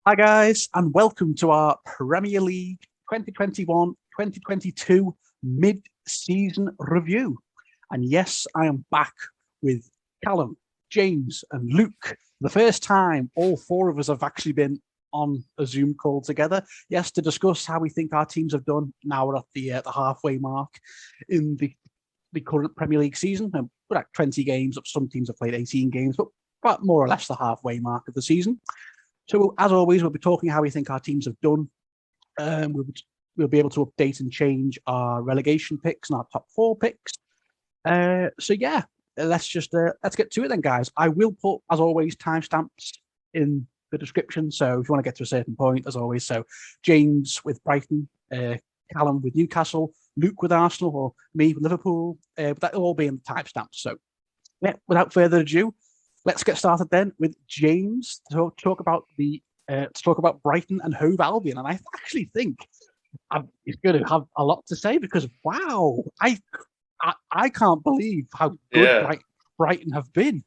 Hi, guys, and welcome to our Premier League 2021-2022 mid-season review. And yes, I am back with Callum, James, and Luke. The first time all four of us have actually been on a Zoom call together. Yes, to discuss how we think our teams have done. Now we're at the halfway mark in the current Premier League season. And we're at 20 games. Some teams have played 18 games, but more or less the halfway mark of the season. So, as always, we'll be talking how we think our teams have done. We'll be able to update and change our relegation picks and our top four picks. Let's get to it then, guys. I will put, as always, timestamps in the description. So, if you want to get to a certain point, as always, so James with Brighton, Callum with Newcastle, Luke with Arsenal, or me with Liverpool. But that'll all be in the timestamps. So, yeah, without further ado, let's get started then with James to talk about Brighton and Hove Albion, and I actually think he's going to have a lot to say because wow, I can't believe how good Brighton have been.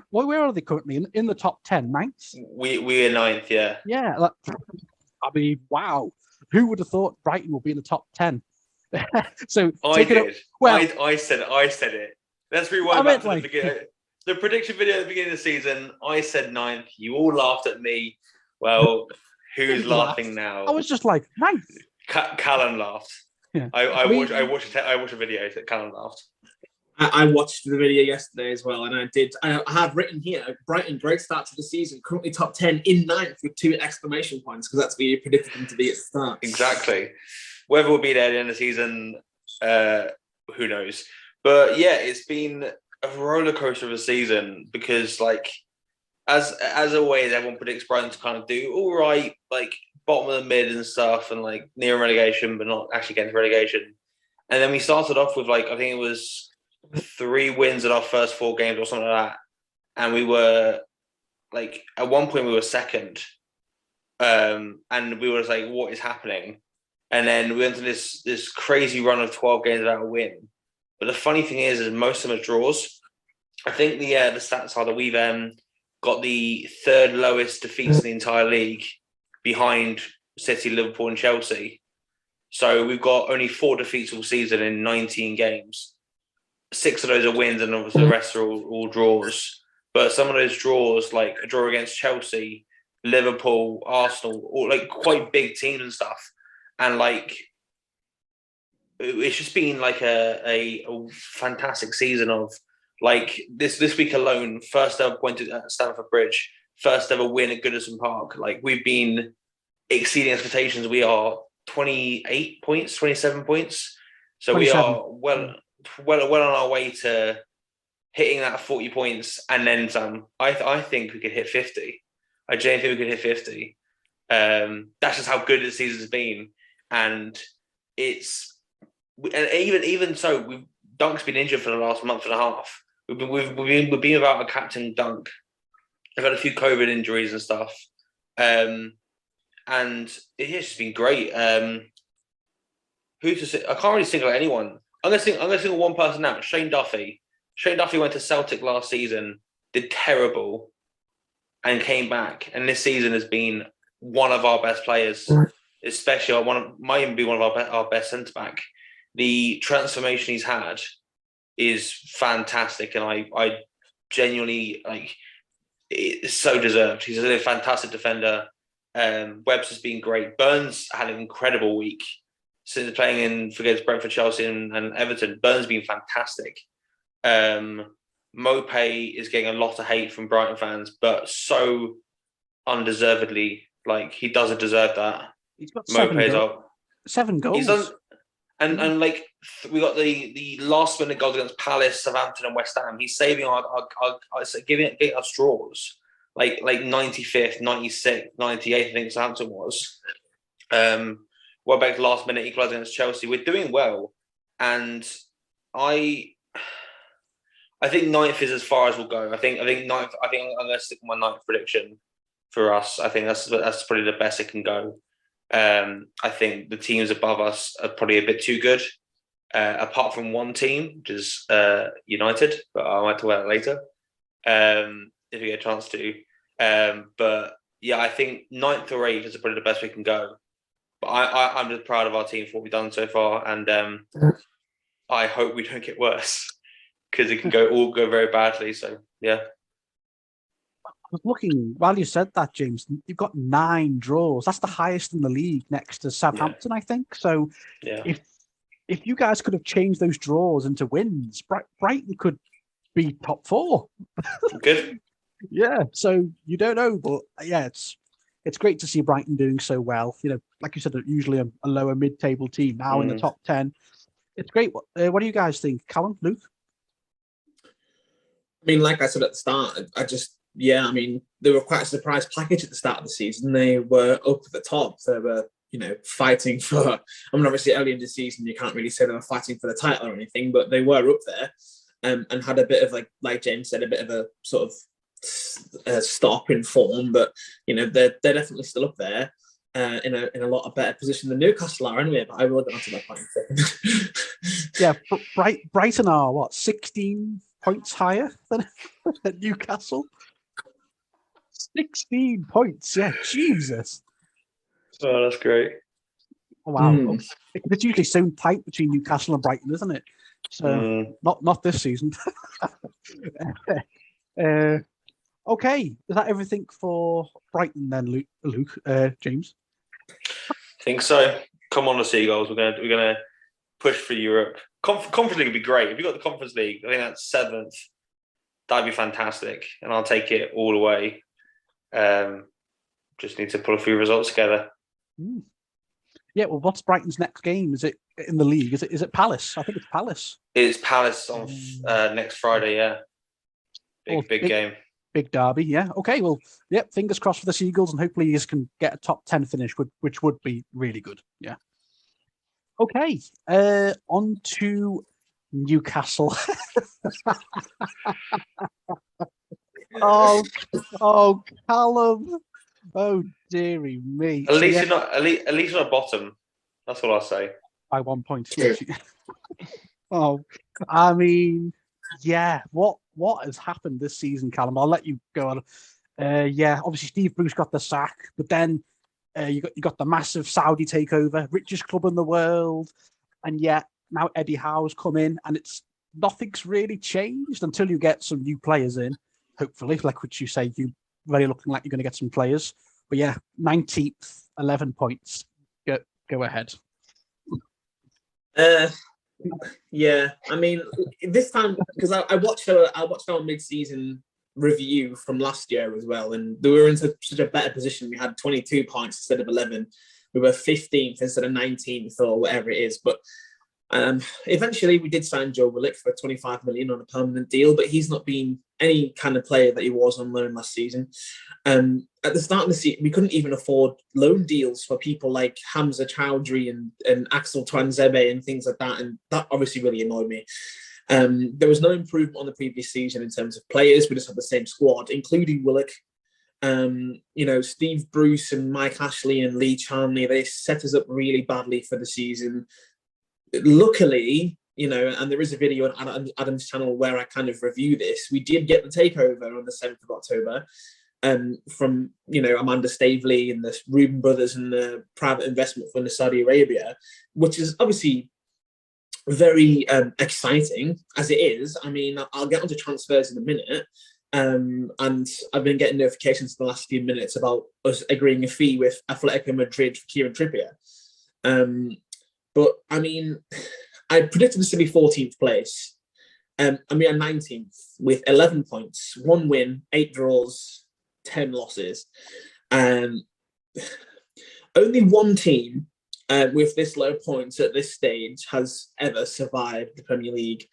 Where are they currently in the top 10? Ninth? We are ninth, yeah. Yeah, I mean, wow, who would have thought Brighton would be in the top 10? So I did. Well, I said it. Let's rewind back to the beginning. The prediction video at the beginning of the season, I said ninth. You all laughed at me. Well, who's laughing now? I was just like, ninth. Callum laughed. Yeah. I watched a video that Callum laughed. I watched the video yesterday as well, and I have written here, Brighton, great start to the season, currently top 10 in ninth with 2 exclamation points, because that's where you predicted them to be at the start. Exactly. Whether we'll be there at the end of the season, who knows? But yeah, it's been a roller coaster of a season because, like, as always, everyone predicts Brighton to kind of do all right, like bottom of the mid and stuff, and like near relegation, but not actually getting relegation. And then we started off with I think it was 3 wins in our first 4 games or something like that, and we were like at one point we were second, and we were just like, what is happening? And then we went to this crazy run of 12 games without a win. But the funny thing is most of them are draws. I think the stats are that we've got the 3rd lowest defeats in the entire league, behind City, Liverpool, and Chelsea. So we've got only 4 defeats all season in 19 games. 6 of those are wins, and obviously the rest are all draws. But some of those draws, like a draw against Chelsea, Liverpool, Arsenal, all like quite big teams and stuff, and like, it's just been like a fantastic season of like this week alone, first ever point at Stamford Bridge, first ever win at Goodison Park. Like, we've been exceeding expectations. We are 28 points, 27 points. So 27. We are well on our way to hitting that 40 points and then some. I think we could hit 50. I genuinely think we could hit 50. That's just how good the season's been. And even so, Dunk's been injured for the last month and a half. We've been without a captain, Dunk. I've had a few COVID injuries and stuff, and it's just been great. I can't really single out anyone. I'm gonna single one person out. Shane Duffy. Shane Duffy went to Celtic last season, did terrible, and came back. And this season has been one of our best players, especially might even be one of our best centre back. The transformation he's had is fantastic, and I genuinely like. It's so deserved. He's a fantastic defender. Webster's been great. Burns had an incredible week since playing against Brentford, Chelsea, and Everton. Burns been fantastic. Mopé is getting a lot of hate from Brighton fans, but so undeservedly. Like, he doesn't deserve that. He's got 7 goals. He's done, and like, we got the last minute goals against Palace, Southampton, and West Ham. He's saving our giving us draws. Like 95th, 96th, 98th, I think Southampton was. Welbeck's last minute equaliser against Chelsea. We're doing well, and I think ninth is as far as we'll go. I think ninth. I think I'm going to stick with my ninth prediction for us. I think that's probably the best it can go. I think the teams above us are probably a bit too good, apart from one team, which is United, but I might talk about it later if we get a chance to. But yeah, I think 9th or 8th is probably the best we can go. But I'm just proud of our team for what we've done so far, and I hope we don't get worse because it can all go very badly. So yeah. I was looking while you said that, James. You've got 9 draws. That's the highest in the league, next to Southampton, I think. So, Yeah. if you guys could have changed those draws into wins, Brighton could be top 4. Good. Yeah. So you don't know, but yeah, it's great to see Brighton doing so well. You know, like you said, usually a lower mid-table team now in the top 10. It's great. What do you guys think, Callum, Luke? I mean, like I said at the start, I mean, they were quite a surprise package at the start of the season. They were up at the top. They were, fighting for. I mean, obviously, early in the season, you can't really say they were fighting for the title or anything, but they were up there, and had a bit of like James said, a bit of a sort of stop in form. But they're definitely still up there. In a lot of better position than Newcastle are anyway, but I will get onto that point in a second. Yeah, Brighton are 16 points higher than Newcastle? 16 points, yeah, Jesus. Oh, that's great. Oh, wow. It's usually so tight between Newcastle and Brighton, isn't it? So not this season. Okay, is that everything for Brighton then, Luke? James? I think so. Come on, the Seagulls. We're gonna push for Europe. Conference League would be great. If you got the Conference League, I think that's 7th. That'd be fantastic, and I'll take it all the way. Just need to pull a few results together. Yeah, well, what's Brighton's next game? Is it in the league? Is it Palace? I think it's Palace. It's Palace on next Friday. Yeah, big game. Big derby, yeah. Okay, well, yep, fingers crossed for the Seagulls, and hopefully you can get a top 10 finish, which would be really good. Yeah. Okay, on to Newcastle. oh, Callum. Oh, dearie me. At least you're not bottom. That's all I'll say. By 1 point. Oh, I mean, yeah. What has happened this season, Callum? I'll let you go on. Yeah, obviously Steve Bruce got the sack, but then you got the massive Saudi takeover, richest club in the world, and yet now Eddie Howe's come in, and nothing's really changed until you get some new players in. Hopefully, like what you say, you very looking like you're going to get some players. But yeah, 19th, 11 points. Go ahead. Yeah, I mean, this time because I watched our mid-season review from last year as well, and we were in such a better position. We had 22 points instead of 11. We were 15th instead of 19th or whatever it is. But eventually, we did sign Joe Willock for 25 million on a permanent deal, but he's not been any kind of player that he was on loan last season. At the start of the season, we couldn't even afford loan deals for people like Hamza Chowdhury and Axel Twanzebe and things like that, and that obviously really annoyed me. There was no improvement on the previous season in terms of players. We just had the same squad, including Willock. Steve Bruce and Mike Ashley and Lee Charnley, they set us up really badly for the season. Luckily, and there is a video on Adam's channel where I kind of review this. We did get the takeover on the 7th of October from, Amanda Staveley and the Reuben brothers and the private investment fund of Saudi Arabia, which is obviously very exciting as it is. I mean, I'll get onto transfers in a minute. And I've been getting notifications in the last few minutes about us agreeing a fee with Atletico Madrid for Kieran Trippier. But I mean, I predicted this to be 14th place. And we are 19th with 11 points, 1 win, 8 draws, 10 losses. Only one team with this low points at this stage has ever survived the Premier League.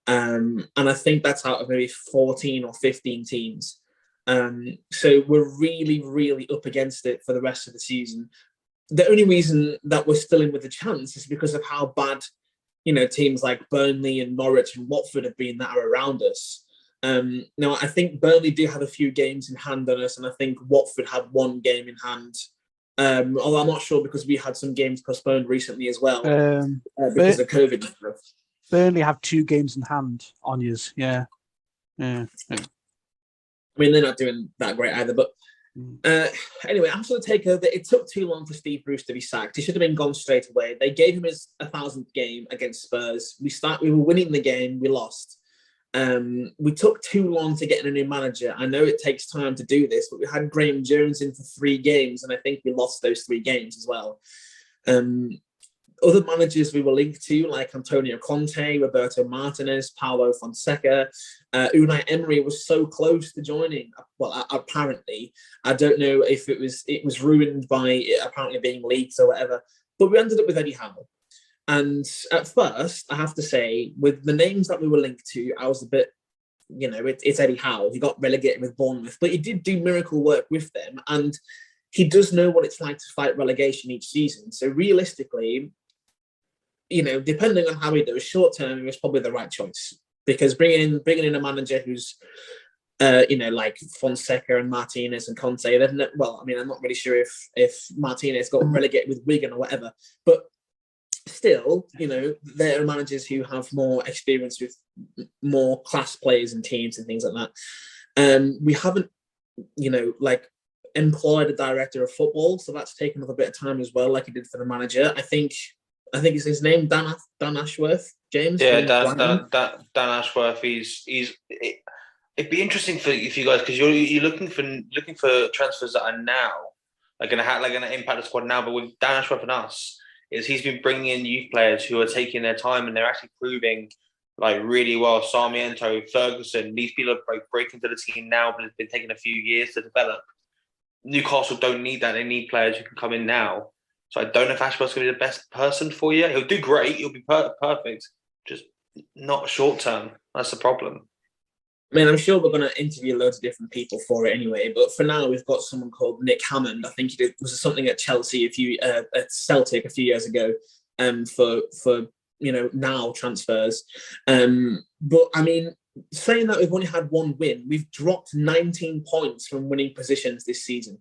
And I think that's out of maybe 14 or 15 teams. So we're really, really up against it for the rest of the season. The only reason that we're still in with a chance is because of how bad, teams like Burnley and Norwich and Watford have been that are around us. Now, I think Burnley do have a few games in hand on us, and I think Watford have 1 game in hand. Although I'm not sure because we had some games postponed recently as well because of COVID and stuff. Burnley have 2 games in hand on yous. Yeah. I mean, they're not doing that great either, but Anyway, after the takeover, it took too long for Steve Bruce to be sacked. He should have been gone straight away. They gave him his 1,000th game against Spurs. We were winning the game. We lost. We took too long to get in a new manager. I know it takes time to do this, but we had Graham Jones in for 3 games, and I think we lost those 3 games as well. Other managers we were linked to, like Antonio Conte, Roberto Martinez, Paulo Fonseca, Unai Emery was so close to joining. Well, apparently, I don't know if it was ruined by it apparently being leaked or whatever. But we ended up with Eddie Howe. And at first, I have to say, with the names that we were linked to, I was a bit, it's Eddie Howe. He got relegated with Bournemouth, but he did do miracle work with them. And he does know what it's like to fight relegation each season. So realistically, depending on how he does, short term, it was probably the right choice, because bringing in a manager who's, like Fonseca and Martinez and Conte, I'm not really sure if Martinez got relegated with Wigan or whatever, but still, there are managers who have more experience with more class players and teams and things like that. We haven't, employed a director of football, so that's taken up a bit of time as well, like he did for the manager. I think it's his name, Dan Ashworth, James. Yeah, Dan Ashworth. It'd be interesting for you guys, because you're looking for transfers that are now going to impact the squad now. But with Dan Ashworth and us, he's been bringing in youth players who are taking their time and they're actually proving really well. Sarmiento, Ferguson, these people are breaking to the team now, but it's been taking a few years to develop. Newcastle don't need that; they need players who can come in now. So I don't know if Ashworth's going to be the best person for you. He'll do great. He'll be perfect. Just not short term. That's the problem. I mean, I'm sure we're going to interview loads of different people for it anyway. But for now, we've got someone called Nick Hammond. I think he was something at Chelsea at Celtic a few years ago, for now transfers. But I mean, saying that we've only had 1 win, we've dropped 19 points from winning positions this season.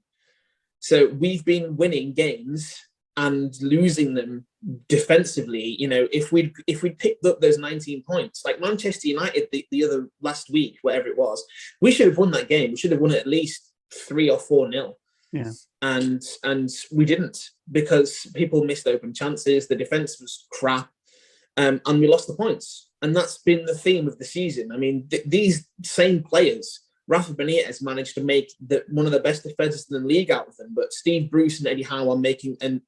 So we've been winning games and losing them defensively. If we'd picked up those 19 points, like Manchester United the other last week, whatever it was, we should have won that game. We should have won it at least 3 or 4-0. Yeah. And we didn't, because people missed open chances. The defense was crap, and we lost the points. And that's been the theme of the season. I mean, these same players, Rafa Benitez managed to make one of the best defenses in the league out of them, but Steve Bruce and Eddie Howe are making, and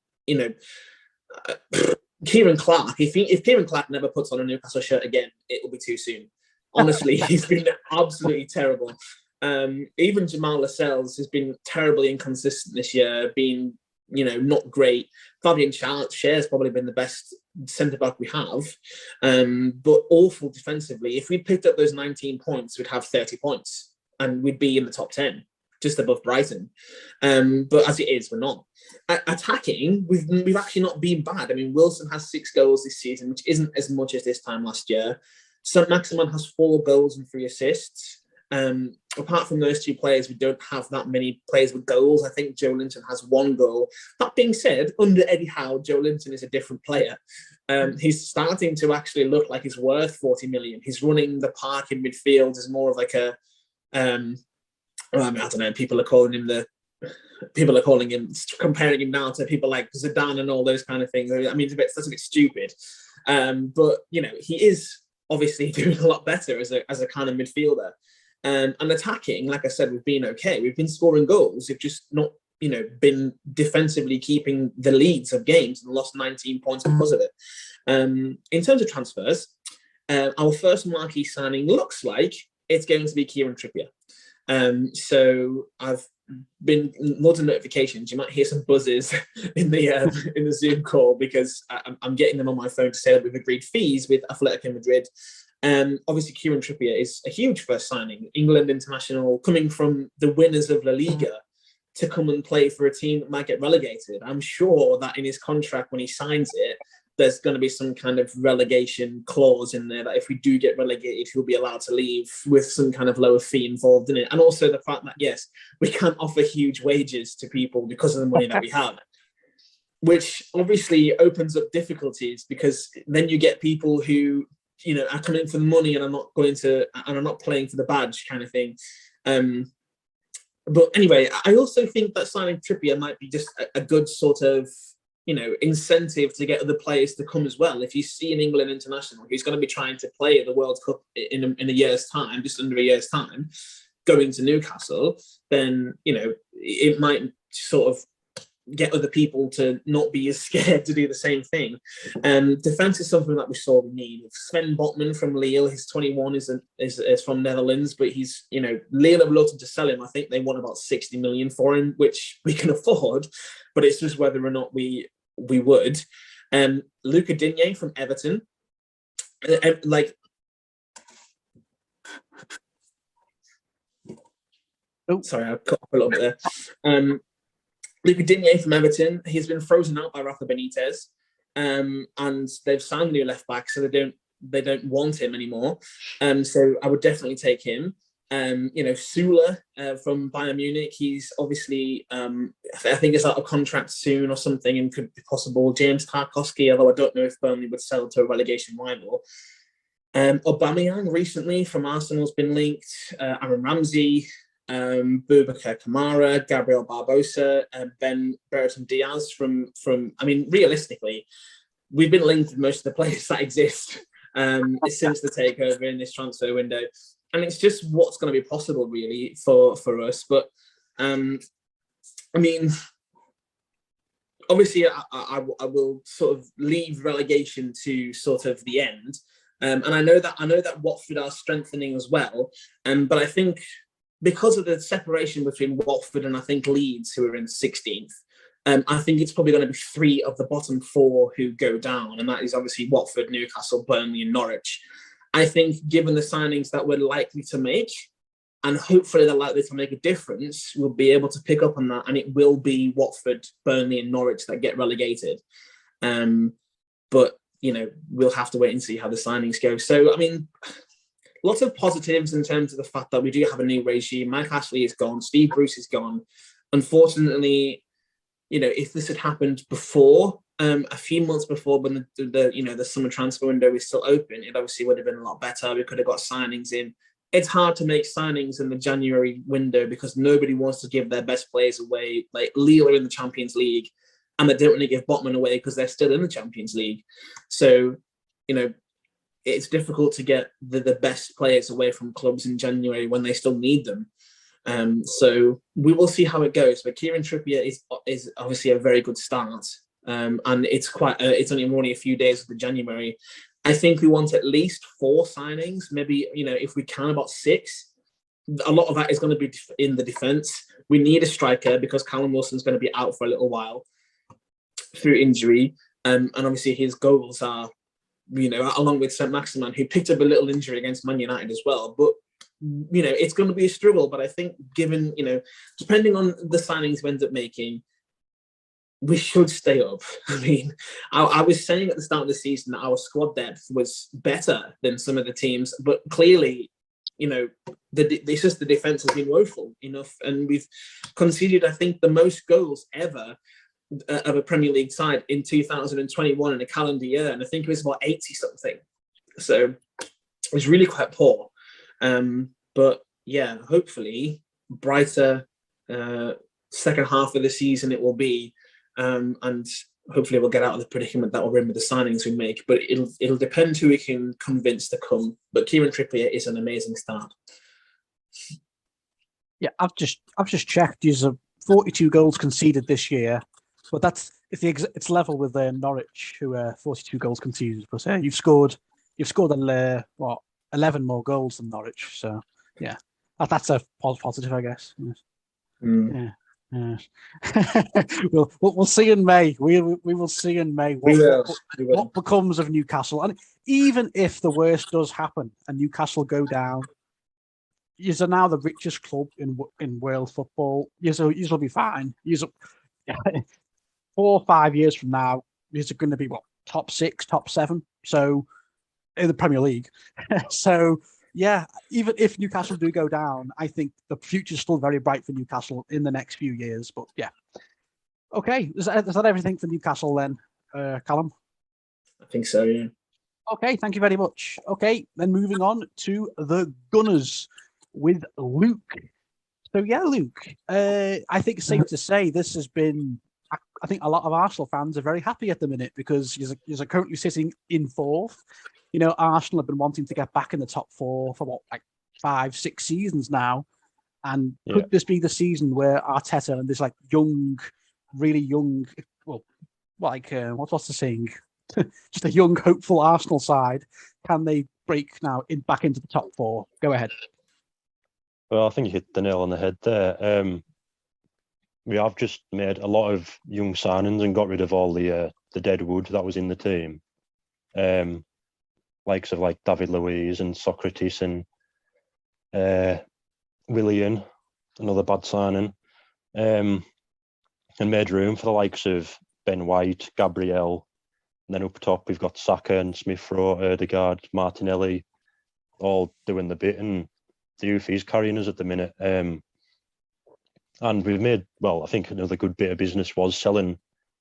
Kieran Clark, if Kieran Clark never puts on a Newcastle shirt again, it will be too soon. Honestly, he's been absolutely terrible. Even Jamal Lascelles has been terribly inconsistent this year, being not great. Fabian Schär's probably been the best centre-back we have, but awful defensively. If we'd picked up those 19 points, we'd have 30 points and we'd be in the top 10, just above Brighton. But as it is, we're not. Attacking, we've actually not been bad. I mean, Wilson has 6 goals this season, which isn't as much as this time last year. Saint-Maximin has 4 goals and 3 assists. Apart from those 2 players, we don't have that many players with goals. I think Joe Linton has 1 goal. That being said, under Eddie Howe, Joe Linton is a different player. He's starting to actually look like he's worth 40 million. He's running the park in midfield as more of like a, I don't know, people are calling him, comparing him now to people like Zidane and all those kind of things. I mean, that's a bit stupid. But, he is obviously doing a lot better as a kind of midfielder. And attacking, like I said, we've been okay. We've been scoring goals. We've just not, been defensively keeping the leads of games and lost 19 points because of it. In terms of transfers, our first marquee signing looks like it's going to be Kieran Trippier. So I've been loads of notifications. You might hear some buzzes in the Zoom call, because I'm getting them on my phone to say that we've agreed fees with Atletico Madrid. Obviously, Kieran Trippier is a huge first signing. England international, coming from the winners of La Liga to come and play for a team that might get relegated. I'm sure that in his contract, when he signs it, there's going to be some kind of relegation clause in there that if we do get relegated, he'll be allowed to leave with some kind of lower fee involved in it. And also the fact that, yes, we can't offer huge wages to people because of the money that we have, which obviously opens up difficulties, because then you get people who, are coming for the money and are not playing for the badge kind of thing. But anyway, I also think that signing Trippier might be just a good sort of, incentive to get other players to come as well. If you see an England international who's going to be trying to play at the World Cup in a year's time, just under a year's time, going to Newcastle, then, it might sort of get other people to not be as scared to do the same thing. Defense is something that we saw we need. Sven Botman from Lille, he's 21, is from Netherlands, but he's, Lille have looked to sell him. I think they want about 60 million for him, which we can afford, but it's just whether or not we would. Luca Digne from Everton, sorry, I cut off a little bit there. Luca Digne from Everton, he's been frozen out by Rafa Benitez, and they've signed a new left back, so they don't want him anymore. So I would definitely take him. Sula from Bayern Munich, he's obviously I think it's out of contract soon or something, and could be possible. James Tarkowski, although I don't know if Burnley would sell to a relegation rival. Aubameyang recently from Arsenal has been linked. Aaron Ramsey, Boubacar Kamara, Gabriel Barbosa, Ben Brereton Diaz from. I mean, realistically, we've been linked with most of the players that exist since the takeover in this transfer window, and it's just what's going to be possible really for us. But I mean, obviously, I will sort of leave relegation to sort of the end, and I know that Watford are strengthening as well, but I think, because of the separation between Watford and I think Leeds, who are in 16th, I think it's probably going to be 3 of the bottom 4 who go down, and that is obviously Watford, Newcastle, Burnley, and Norwich. I think, given the signings that we're likely to make, and hopefully they're likely to make a difference, we'll be able to pick up on that, and it will be Watford, Burnley, and Norwich that get relegated. But we'll have to wait and see how the signings go. So, I mean, lots of positives in terms of the fact that we do have a new regime. Mike Ashley is gone. Steve Bruce is gone. Unfortunately, if this had happened before, a few months before, when the summer transfer window is still open, it obviously would have been a lot better. We could have got signings in. It's hard to make signings in the January window because nobody wants to give their best players away. Like Lille are in the Champions League, and they don't want to give Botman away because they're still in the Champions League. So, it's difficult to get the best players away from clubs in January when they still need them. So we will see how it goes. But Kieran Trippier is obviously a very good start, and it's it's only a few days of the January. I think we want at least 4 signings, maybe if we can about 6. A lot of that is going to be in the defence. We need a striker because Callum Wilson's going to be out for a little while through injury, and obviously his goals are, along with St. Maximin, who picked up a little injury against Man United as well. But, it's going to be a struggle. But I think given, depending on the signings we end up making, we should stay up. I mean, I was saying at the start of the season that our squad depth was better than some of the teams. But clearly, it's just the defence has been woeful enough. And we've conceded, I think, the most goals ever of a Premier League side in 2021 in a calendar year, and I think it was about 80 something. So it was really quite poor. But yeah, hopefully brighter second half of the season it will be, and hopefully we'll get out of the predicament that we're in with the signings we make. But it'll depend who we can convince to come. But Kieran Trippier is an amazing start. Yeah, I've just checked. There's 42 goals conceded this year. But it's level with Norwich, who 42 goals conceded. But you've scored 11 more goals than Norwich. So yeah, that's a positive, I guess. Yeah. We'll see in May. We will see in May what becomes of Newcastle. And even if the worst does happen and Newcastle go down, you are now the richest club in world football. You will be fine. 4 or 5 years from now, is it going to be top 6, top 7? So in the Premier League. So yeah, even if Newcastle do go down, I think the future is still very bright for Newcastle in the next few years. But yeah, okay, is that everything for Newcastle then, Callum? I think so. Yeah. Okay, thank you very much. Okay, then moving on to the Gunners with Luke. So yeah, Luke, I think it's safe to say this has been. I think a lot of Arsenal fans are very happy at the minute because you're currently sitting in fourth. You know, Arsenal have been wanting to get back in the top four for what, like 5-6 seasons now. And could this be the season where Arteta and this like young, really young, well, like what's the saying? Just a young, hopeful Arsenal side. Can they break now back into the top four? Go ahead. Well, I think you hit the nail on the head there. We have just made a lot of young signings and got rid of all the dead wood that was in the team. Likes of like David Luiz and Socrates and Willian, another bad signing, and made room for the likes of Ben White, Gabriel, and then up top we've got Saka and Smith Rowe, Ødegaard, Martinelli, all doing the bit, and the youth is carrying us at the minute. And we've made, well, I think another good bit of business was selling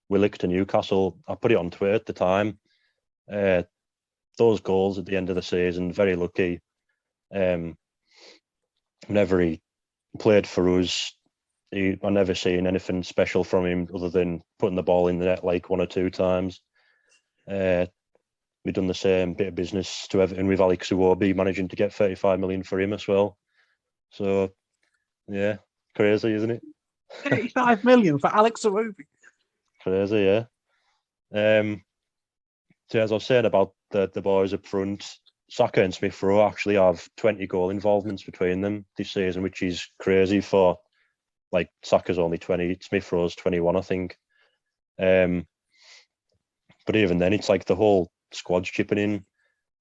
Willock to Newcastle. I put it on Twitter at the time. Those goals at the end of the season, very lucky. Whenever he played for us, I never seen anything special from him other than putting the ball in the net like 1 or 2 times. We've done the same bit of business to Everton with Alex Iwobi, managing to get 35 million for him as well. So, yeah, crazy, isn't it? 35 million for Alex Iwobi. Crazy, yeah. So as I was saying about the boys up front, Saka and Smith Rowe actually have 20 goal involvements between them this season, which is crazy for, like, Saka's only 20, Smith Rowe's 21, I think. But even then, it's like the whole squad's chipping in.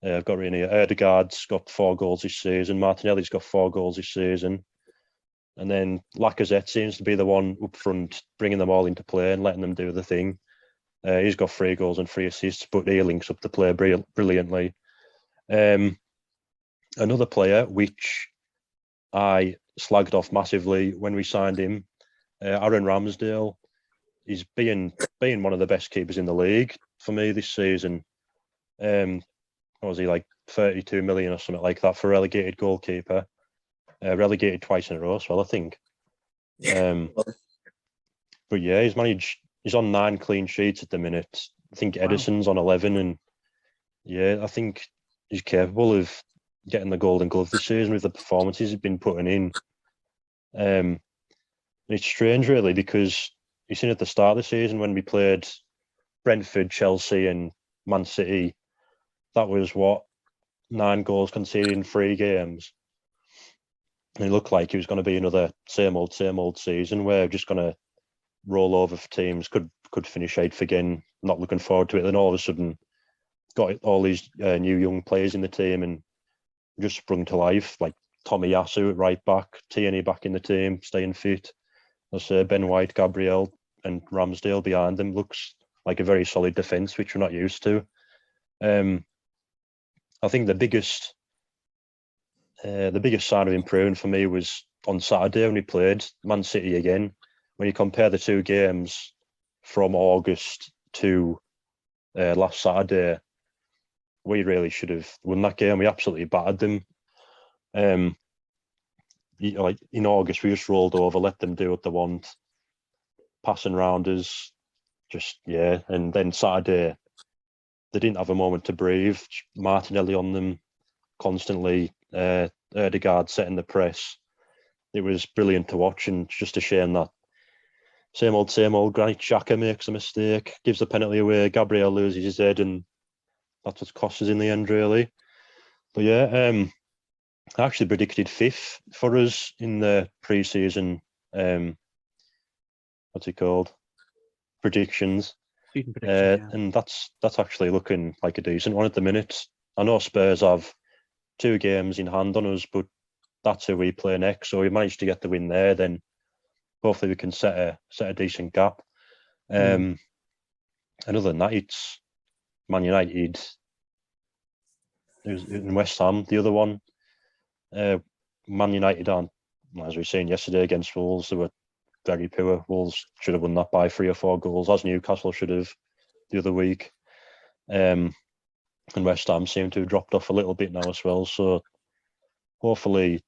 I've got René Ødegaard's got 4 goals this season. Martinelli's got 4 goals this season. And then Lacazette seems to be the one up front, bringing them all into play and letting them do the thing. He's got 3 goals and 3 assists, but he links up the play brilliantly. Another player, which I slagged off massively when we signed him, Aaron Ramsdale, is being one of the best keepers in the league for me this season. What was he, like 32 million or something like that for a relegated goalkeeper? Relegated twice in a row as well, I think. But yeah, he's on 9 clean sheets at the minute. I think Edison's on 11, and yeah, I think he's capable of getting the Golden Glove this season with the performances he's been putting in. It's strange, really, because you've seen at the start of the season when we played Brentford, Chelsea, and Man City, that was 9 goals conceded in 3 games. And it looked like it was going to be another same old season where we're just going to roll over for teams, could finish 8th again, not looking forward to it. Then all of a sudden, got all these new young players in the team and just sprung to life, like Tomiyasu at right back, Tierney back in the team, staying fit. I say Ben White, Gabriel, and Ramsdale behind them looks like a very solid defence, which we're not used to. I think the biggest sign of improvement for me was on Saturday when we played Man City again. When you compare the 2 games from August to last Saturday, we really should have won that game. We absolutely battered them. Like in August, we just rolled over, let them do what they want, passing round us, And then Saturday, they didn't have a moment to breathe. Martinelli on them constantly. Ødegaard setting the press. It was brilliant to watch, and it's just a shame that same old Granit Xhaka makes a mistake, gives the penalty away, Gabriel loses his head, and that's what cost us in the end, really. But yeah, I actually predicted 5th for us in the pre-season. What's it called? Predictions. And that's actually looking like a decent one at the minute. I know Spurs have 2 games in hand on us, but that's who we play next. So we managed to get the win there. Then hopefully we can set a decent gap. And other than that, it's Man United. It was in West Ham, the other one. Man United aren't, as we were saying yesterday against Wolves, they were very poor. Wolves should have won that by 3 or 4 goals, as Newcastle should have the other week. And West Ham seem to have dropped off a little bit now as well. So hopefully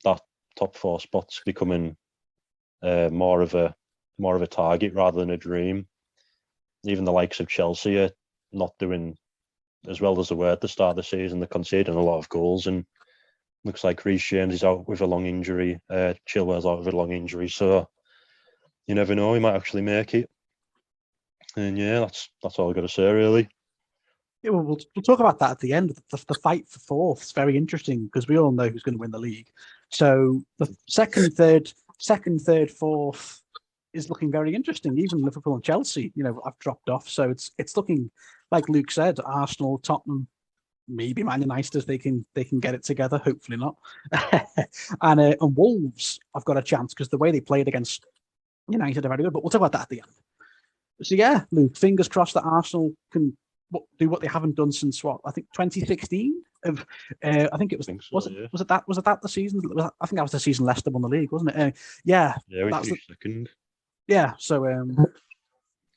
that top 4 spots becoming more of a target rather than a dream. Even the likes of Chelsea are not doing as well as they were at the start of the season. They're conceding a lot of goals, and looks like Reece James is out with a long injury. Chilwell's out with a long injury, so you never know. He might actually make it. And yeah, that's all I've got to say, really. Yeah, well, we'll talk about that at the end. The fight for fourth is very interesting because we all know who's going to win the league. So the second, third, fourth is looking very interesting. Even Liverpool and Chelsea, I've dropped off. So it's looking like Luke said, Arsenal, Tottenham, maybe Man United, they can get it together. Hopefully not. and Wolves, I've got a chance because the way they played against United are very good. But we'll talk about that at the end. So yeah, Luke, fingers crossed that Arsenal can do what they haven't done since I think 2016. I think it was. Was it that the season? I think that was the season Leicester won the league, wasn't it? Yeah. Yeah, we finished second. Yeah. So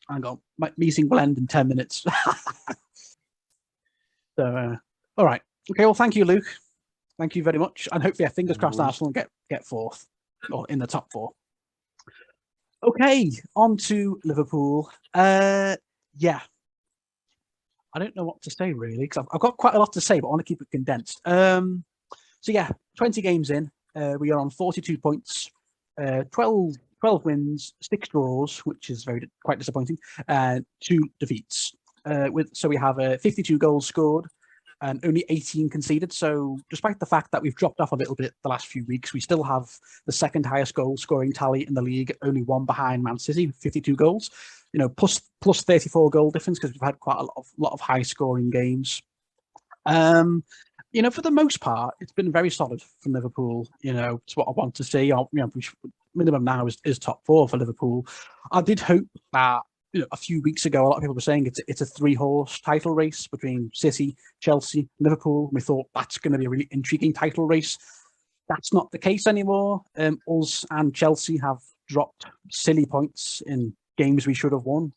hang on, my meeting will end in 10 minutes. So all right, okay. Well, thank you, Luke. Thank you very much, and hopefully, fingers crossed, Arsenal get fourth or in the top 4. Okay, on to Liverpool. Yeah. I don't know what to say, really, because I've got quite a lot to say, but I want to keep it condensed. So, yeah, 20 games in. We are on 42 points, 12 wins, 6 draws, which is quite disappointing, 2 defeats. So we have 52 goals scored and only 18 conceded. So despite the fact that we've dropped off a little bit the last few weeks, we still have the second highest goal scoring tally in the league, only 1 behind Man City, 52 goals. Plus 34 goal difference because we've had quite a lot of high scoring games. For the most part, it's been very solid from Liverpool. It's what I want to see. Minimum now is top 4 for Liverpool. I did hope that a few weeks ago, a lot of people were saying it's a 3-horse title race between City, Chelsea, Liverpool. We thought that's going to be a really intriguing title race. That's not the case anymore. Us and Chelsea have dropped silly points in games we should have won,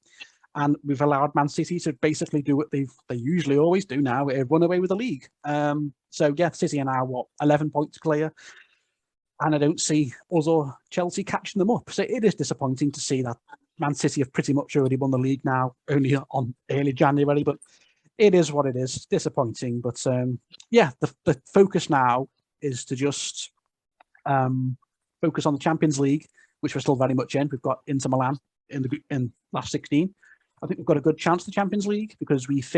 and we've allowed Man City to basically do what they usually always do now, run away with the league. So yeah, City are now 11 points clear, and I don't see us or Chelsea catching them up. So it is disappointing to see that Man City have pretty much already won the league now, only on early January, but it is what it is. It's disappointing, but yeah, the focus now is to just focus on the Champions League, which we're still very much in. We've got Inter Milan in last 16. I think we've got a good chance to the Champions League because we've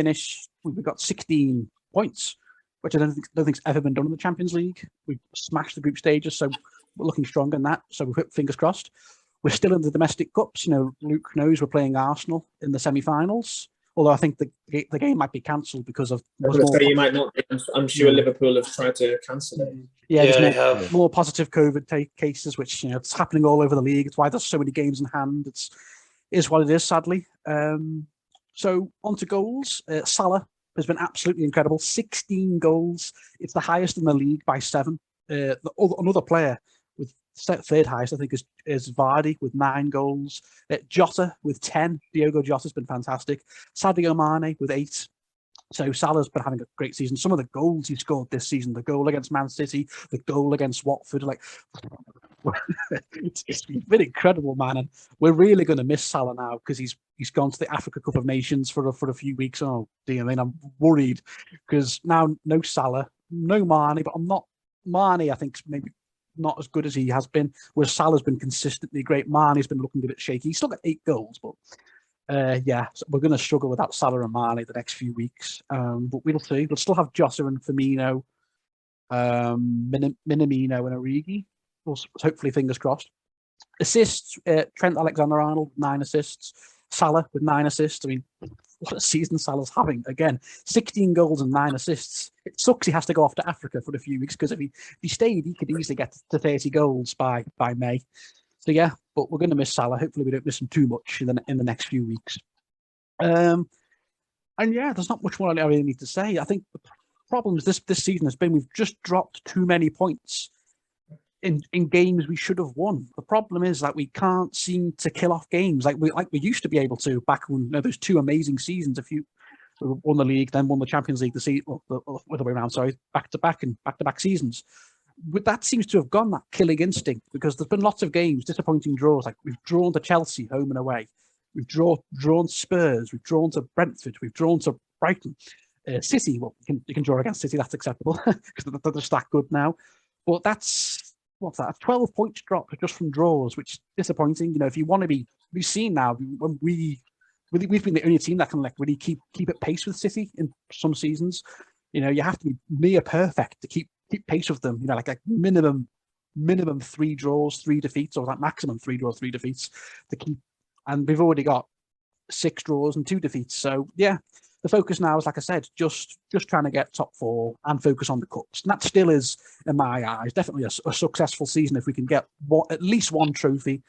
got 16 points, which I don't think's ever been done in the Champions League. We've smashed the group stages, so we're looking stronger than that. So we've fingers crossed. We're still in the domestic cups. Luke knows we're playing Arsenal in the semi-finals. Although I think the game might be cancelled because of. You might not. I'm sure Liverpool have tried to cancel it. Yeah, there's more positive COVID cases, which it's happening all over the league. It's why there's so many games in hand. Is what it is, sadly. So on to goals. Salah has been absolutely incredible. 16 goals. It's the highest in the league by 7. Another player with third highest, I think, is Vardy with 9 goals. Jota with 10. Diogo Jota's been fantastic. Sadio Mane with 8. So Salah's been having a great season. Some of the goals he scored this season, the goal against Man City, the goal against Watford, it's been incredible, man. And we're really going to miss Salah now because he's gone to the Africa Cup of Nations for a few weeks. Oh dear, I'm worried because now no Salah, no Mane, but Mane, I think maybe not as good as he has been, whereas Salah's been consistently great. Mane's been looking a bit shaky. He's still got 8 goals, but yeah, so we're going to struggle without Salah and Mane the next few weeks. But we'll see. We'll still have Jota and Firmino, Minamino and Origi. Hopefully, fingers crossed. Assists, Trent Alexander-Arnold, 9 assists. Salah with 9 assists. I mean, what a season Salah's having. Again, 16 goals and 9 assists. It sucks he has to go off to Africa for a few weeks because if he stayed, he could easily get to 30 goals by May. So yeah, but we're going to miss Salah. Hopefully we don't miss him too much in the next few weeks. And yeah, there's not much more I really need to say. I think the problems this season has been we've just dropped too many points in games we should have won. The problem is that we can't seem to kill off games like we used to be able to back when those 2 amazing seasons. We won the league, then won the Champions League the other way around. Sorry, back to back seasons. that seems to have gone, that killing instinct, because there's been lots of games, disappointing draws. Like we've drawn to Chelsea home and away, we've drawn Spurs, we've drawn to Brentford, we've drawn to Brighton, City. Well, you can draw against City, that's acceptable because they're just that good now. But that's what's that? A 12 points drop just from draws, which is disappointing. You know, if you want to be, we've seen now when we've been the only team that can like really keep at pace with City in some seasons. You know, you have to be near perfect to keep pace with them. You know, like minimum 3 draws, 3 defeats, or like maximum 3 draws, 3 defeats to keep. And we've already got 6 draws and 2 defeats. So yeah, the focus now is, like I said, just trying to get top 4 and focus on the cups. And that still is, in my eyes, definitely a successful season if we can get at least 1 trophy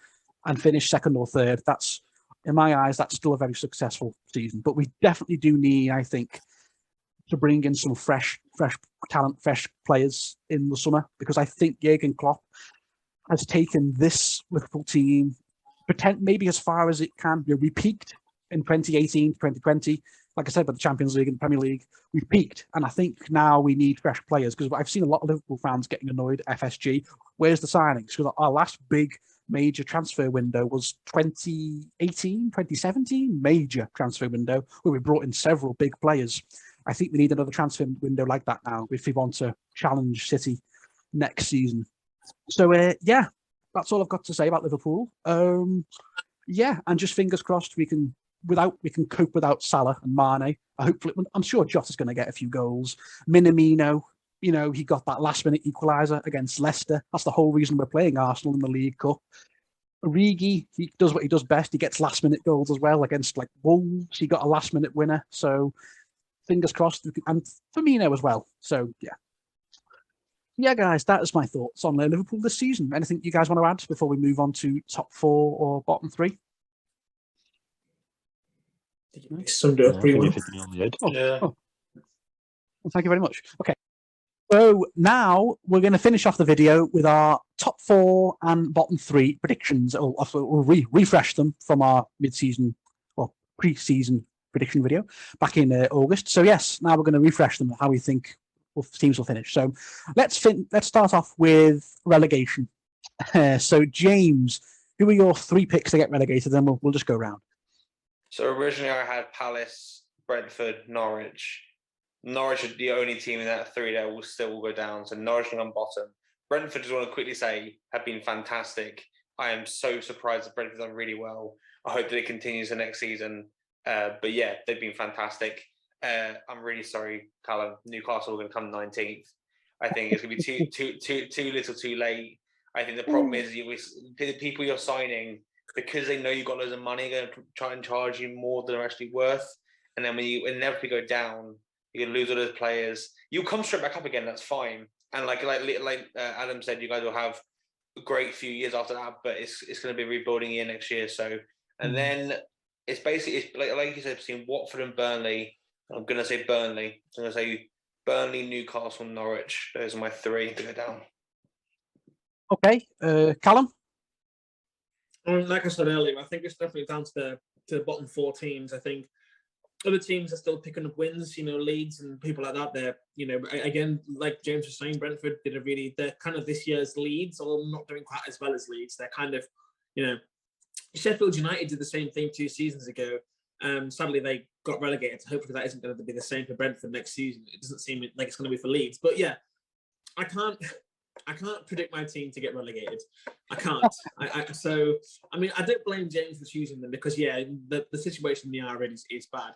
and finish 2nd or 3rd. That's, in my eyes, that's still a very successful season. But we definitely do need, I think, to bring in some fresh talent, fresh players in the summer, because I think Jurgen Klopp has taken this Liverpool team maybe as far as it can. You know, we peaked in 2018, 2020. Like I said, with the Champions League and the Premier League, we peaked. And I think now we need fresh players, because I've seen a lot of Liverpool fans getting annoyed. FSG, where's the signings? Because our last big major transfer window was 2018, 2017, major transfer window, where we brought in several big players. I think we need another transfer window like that now if we want to challenge City next season. So, yeah, that's all I've got to say about Liverpool. Yeah, and just fingers crossed we can cope without Salah and Mane. I'm sure Jota's going to get a few goals. Minamino, you know, he got that last-minute equaliser against Leicester. That's the whole reason we're playing Arsenal in the League Cup. Origi, he does what he does best. He gets last-minute goals as well against like Wolves. He got a last-minute winner. So fingers crossed, and Firmino as well. So yeah, guys, that is my thoughts on Liverpool this season. Anything you guys want to add before we move on to top 4 or bottom 3? Summed it up pretty well. Well, thank you very much. Okay, so now we're going to finish off the video with our top 4 and bottom 3 predictions. We'll refresh them from our mid-season or pre-season prediction video back in August. So yes, now we're going to refresh them, how we think teams will finish. So let's start off with relegation. So James, who are your 3 picks to get relegated? Then we'll just go around. So originally I had Palace, Brentford, Norwich. Norwich are the only team in that 3 that will still go down. So Norwich are on bottom. Brentford, just want to quickly say, have been fantastic. I am so surprised that Brentford done really well. I hope that it continues the next season. But yeah, they've been fantastic. I'm really sorry, Callum. Newcastle are going to come 19th. I think it's going to be too little, too late. I think the problem is the people you're signing, because they know you've got loads of money, they're going to try and charge you more than they're actually worth. And then when you inevitably go down, you're going to lose all those players. You'll come straight back up again. That's fine. And like Adam said, you guys will have a great few years after that. But it's going to be rebuilding year next year. So and then it's basically like you said, between Watford and Burnley. I'm going to say Burnley. I'm going to say Burnley, Newcastle, Norwich. Those are my 3 to go down. Okay, Callum. Like I said earlier, I think it's definitely down to the bottom 4 teams. I think other teams are still picking up wins. You know, Leeds and people like that. They're, you know, again, like James was saying, Brentford they're kind of this year's Leeds, although not doing quite as well as Leeds. They're kind of, you know, Sheffield United did the same thing 2 seasons ago. Sadly, they got relegated. Hopefully, that isn't going to be the same for Brentford next season. It doesn't seem like it's going to be for Leeds. But yeah, I can't predict my team to get relegated. I can't. So, I mean, I don't blame James for choosing them because, yeah, the situation they are in is bad.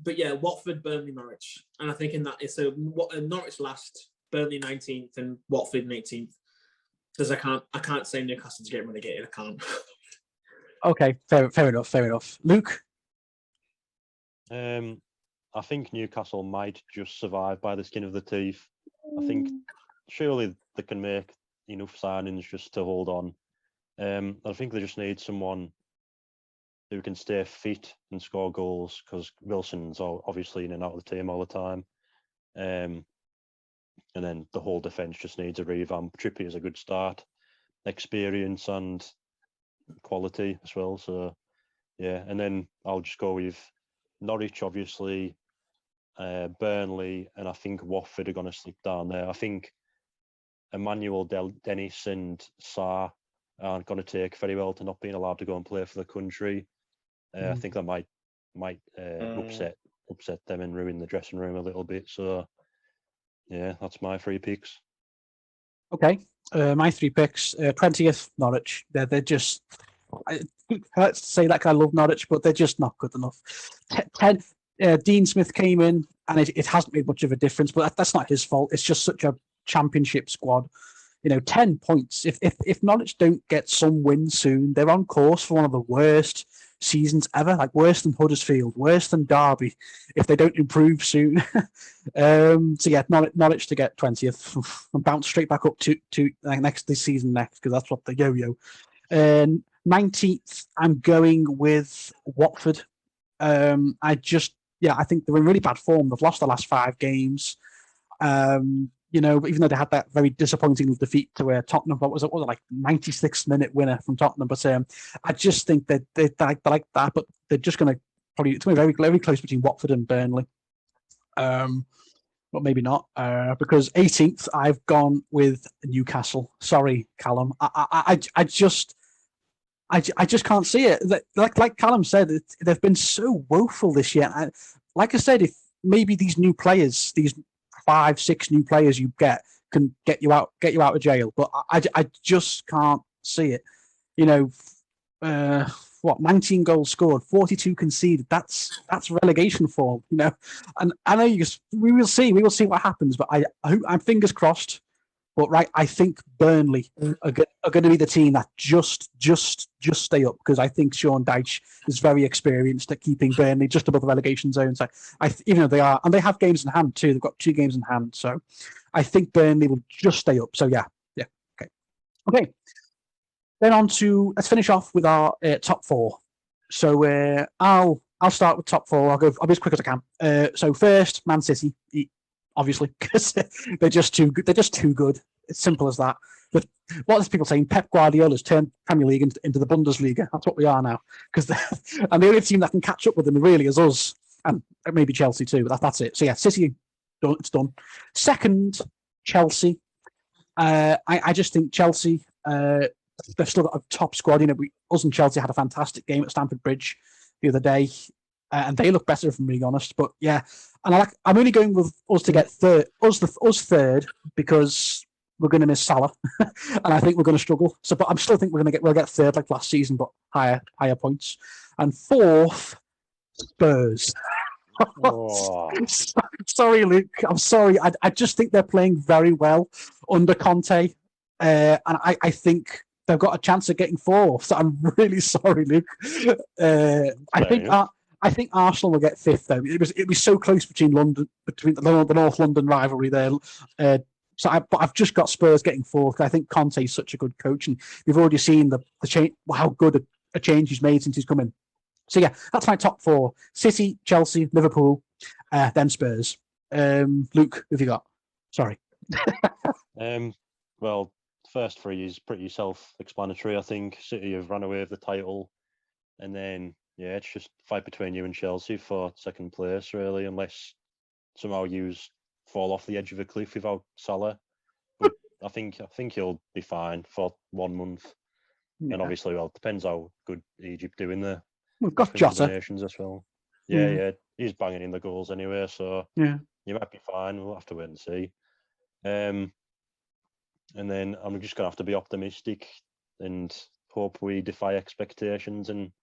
But yeah, Watford, Burnley, Norwich. And I think in that, so Norwich last, Burnley 19th, and Watford 18th. Because I can't say Newcastle to get relegated. I can't. Okay, fair enough. Luke? I think Newcastle might just survive by the skin of the teeth. I think surely they can make enough signings just to hold on. I think they just need someone who can stay fit and score goals, because Wilson's obviously in and out of the team all the time. And then the whole defence just needs a revamp. Trippier's a good start, experience and quality as well. So yeah, and then I'll just go with Norwich, obviously, Burnley, and I think Watford are going to slip down there. I think Emmanuel Dennis and Sarr aren't going to take very well to not being allowed to go and play for the country. I think that might upset them and ruin the dressing room a little bit. So, yeah, that's my 3 picks. Okay, my 3 picks: 20th Norwich. They're just. I hurt to say that 'cause I love Norwich, but they're just not good enough. 10. Dean Smith came in, and it hasn't made much of a difference. But that's not his fault. It's just such a championship squad. 10 points. If Norwich don't get some wins soon, they're on course for one of the worst seasons ever, like worse than Huddersfield, worse than Derby, if they don't improve soon. So yeah, Norwich to get 20th and bounce straight back up to this season because that's what the yo-yo. 19th, I'm going with Watford. I think they're in really bad form. They've lost the last 5 games. But even though they had that very disappointing defeat to Tottenham, what was it like 96th minute winner from Tottenham? But I just think that they're like that, but they're just going to it's going to be very, very close between Watford and Burnley. But maybe not, because 18th, I've gone with Newcastle. Sorry, Callum. I just can't see it. Like Callum said, they've been so woeful this year. Like I said, if maybe these new players, these 5-6 new players you get can get you out of jail, but I just can't see it. 19 goals scored, 42 conceded. That's relegation form, And I know we will see what happens, but I'm fingers crossed. But right, I think Burnley are going to be the team that just stay up, because I think Sean Dyche is very experienced at keeping Burnley just above the relegation zone. So even though they are, and they have games in hand too, they've got 2 games in hand. So I think Burnley will just stay up. So yeah, okay. Then let's finish off with our top 4. So I'll start with top 4. I'll be as quick as I can. So first, Man City. Obviously, because they're just too good. They're just too good. It's simple as that. But what is people saying? Pep Guardiola's turned Premier League into the Bundesliga. That's what we are now. And the only team that can catch up with them really is us, and maybe Chelsea too. But that's it. So yeah, City, it's done. Second, Chelsea. I just think Chelsea. They've still got a top squad. Us and Chelsea had a fantastic game at Stamford Bridge the other day. And they look better, if I'm being honest. But yeah, and I'm only going with us to get third, us third, because we're going to miss Salah, and I think we're going to struggle. So, but I still think we'll get third like last season, but higher points. And fourth, Spurs. Oh. Sorry, Luke. I'm sorry. I just think they're playing very well under Conte, and I think they've got a chance of getting fourth. So I'm really sorry, Luke. I think Arsenal will get fifth, though. It was so close between the North London rivalry there. But I've just got Spurs getting fourth. I think Conte is such a good coach, and you've already seen the change, how good a change he's made since he's come in. So yeah, that's my top 4: City, Chelsea, Liverpool, then Spurs. Luke, who have you got? Sorry. Well, the first 3 is pretty self-explanatory. I think City have run away with the title, and then. Yeah, it's just fight between you and Chelsea for second place, really, unless somehow you fall off the edge of a cliff without Salah. But I think he'll be fine for 1 month. Yeah. And obviously, it depends how good Egypt do in the We've got Jota nations as well. Yeah, he's banging in the goals anyway, so yeah, you might be fine. We'll have to wait and see. And then I'm just gonna have to be optimistic and hope we defy expectations and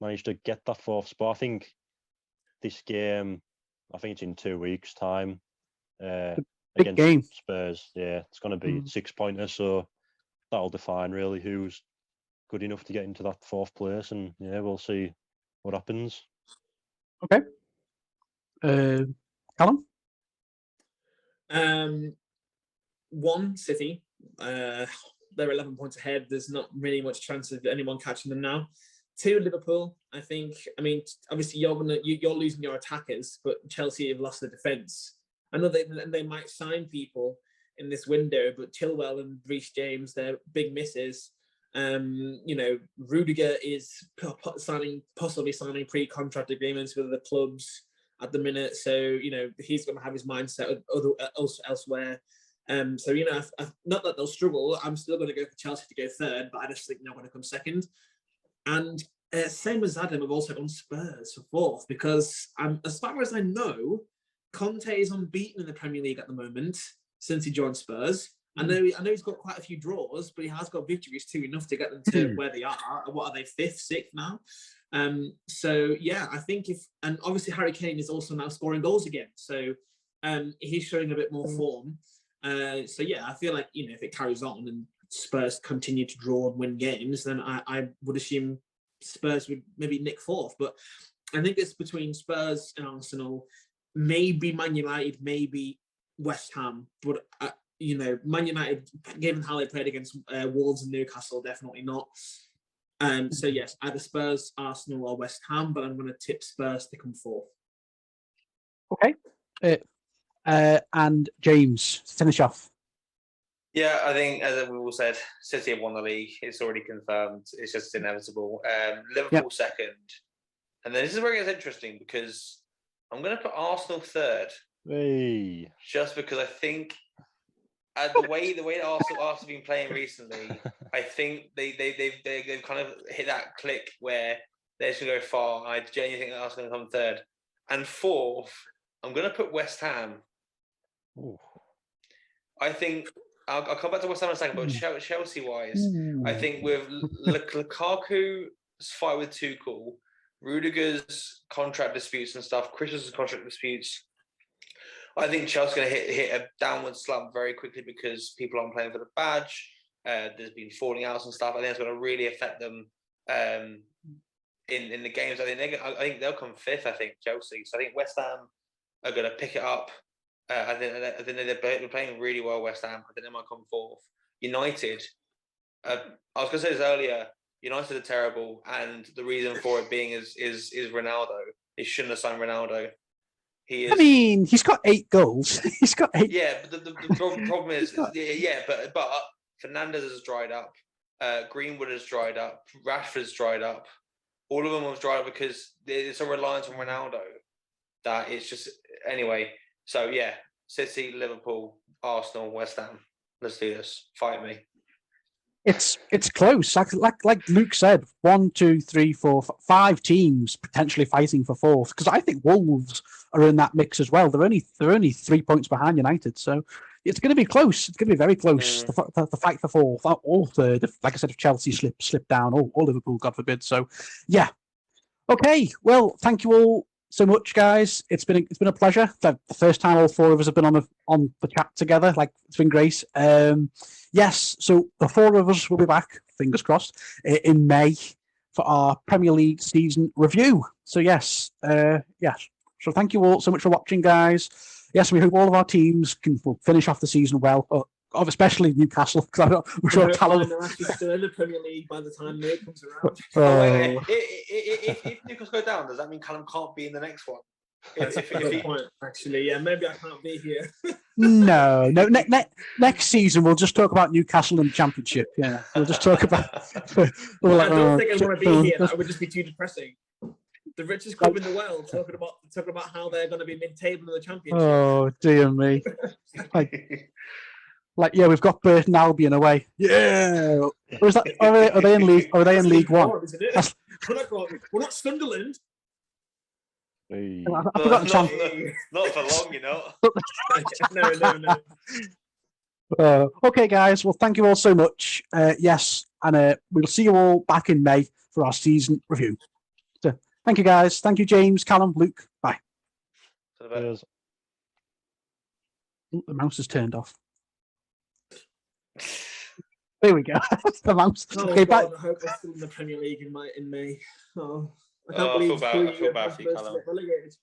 managed to get that 4th spot. I think this game, it's in 2 weeks' time. Against game. Spurs, yeah, it's going to be 6-pointers, so that'll define really who's good enough to get into that 4th place, and yeah, we'll see what happens. Okay. Callum? 1, City. They're 11 points ahead. There's not really much chance of anyone catching them now. 2, Liverpool. I mean, obviously you're losing your attackers, but Chelsea have lost the defence. I know they might sign people in this window, but Chilwell and Reece James, they're big misses. Rudiger is possibly signing pre-contract agreements with the clubs at the minute, so he's going to have his mindset elsewhere. So, not that they'll struggle. I'm still going to go for Chelsea to go third, but I just think they're going to come second. And same as Adam, I've also gone Spurs for fourth because, as far as I know, Conte is unbeaten in the Premier League at the moment since he joined Spurs. I know he's got quite a few draws, but he has got victories too, enough to get them to where they are. What are they, fifth, sixth now? So yeah, I think and obviously Harry Kane is also now scoring goals again. So he's showing a bit more form. So yeah, I feel like, if it carries on and Spurs continue to draw and win games, then I would assume Spurs would maybe nick fourth. But I think it's between Spurs and Arsenal, maybe Man United, maybe West Ham. But Man United, given how they played against Wolves and Newcastle, definitely not. So yes, either Spurs, Arsenal, or West Ham, but I'm going to tip Spurs to come fourth. Okay. And James, finish off. Yeah, I think, as we all said, City have won the league. It's already confirmed. It's just inevitable. Liverpool second. And then this is where it gets interesting because I'm going to put Arsenal third. Hey. Just because I think the way that Arsenal have been playing recently, I think they've kind of hit that click where they're just going to go far. I genuinely think Arsenal going to come third. And fourth, I'm going to put West Ham. Ooh. I think I'll come back to West Ham in a second, but Chelsea-wise, I think with Lukaku's fight with Tuchel, Rudiger's contract disputes and stuff, Christensen's contract disputes, I think Chelsea's going to hit a downward slump very quickly because people aren't playing for the badge. There's been falling outs and stuff. I think it's going to really affect them in the games. I think they'll come fifth. I think Chelsea. So I think West Ham are going to pick it up. I think they're playing really well. West Ham. I think they might come fourth. United. I was going to say this earlier. United are terrible, and the reason for it being is Ronaldo. They shouldn't have signed Ronaldo. I mean, he's got 8 goals. He's got 8. Yeah, but the problem is, but Fernandes has dried up. Greenwood has dried up. Rashford's dried up. All of them have dried up because it's a reliance on Ronaldo. That it's just anyway. So yeah, City, Liverpool, Arsenal, West Ham. Let's do this. Fight me. It's close. Like Luke said, 1, 2, 3, 4, 5 teams potentially fighting for fourth. Because I think Wolves are in that mix as well. They're only 3 points behind United, so it's going to be close. It's going to be very close. The fight for fourth or third. Like I said, if Chelsea slip down, or Liverpool, God forbid. So yeah. Okay. Well, thank you all so much, guys. It's been a pleasure. The first time all 4 of us have been on the chat together. Like, it's been great. Yes, so the 4 of us will be back, fingers crossed, in May for our Premier League season review. So yes. So thank you all so much for watching, guys. Yes, we hope all of our teams will finish off the season well. Especially Newcastle, because I'm sure Callum are actually still in the Premier League by the time May comes around. Wait. If Newcastle go down, does that mean Callum can't be in the next one? That's a good point, actually. Yeah, maybe I can't be here. No. Next season we'll just talk about Newcastle and the Championship. Yeah, we'll just talk about. I don't think I want to be here. That would just be too depressing. The richest club in the world talking about how they're going to be mid-table in the Championship. Oh dear me! Yeah, we've got Burton Albion away. Yeah, or is that? Are they in league? Are they in League One? Isn't it? We're not Sunderland. Hey. Not for long, No. Okay, guys. Well, thank you all so much. Yes, and we'll see you all back in May for our season review. So, thank you, guys. Thank you, James, Callum, Luke. Bye. Cheers. Ooh, the mouse is turned off. There we go. The mouse. Oh, okay, God, I hope we're still in the Premier League in May. Oh, I can't believe I feel bad for you, Callum. Relegated.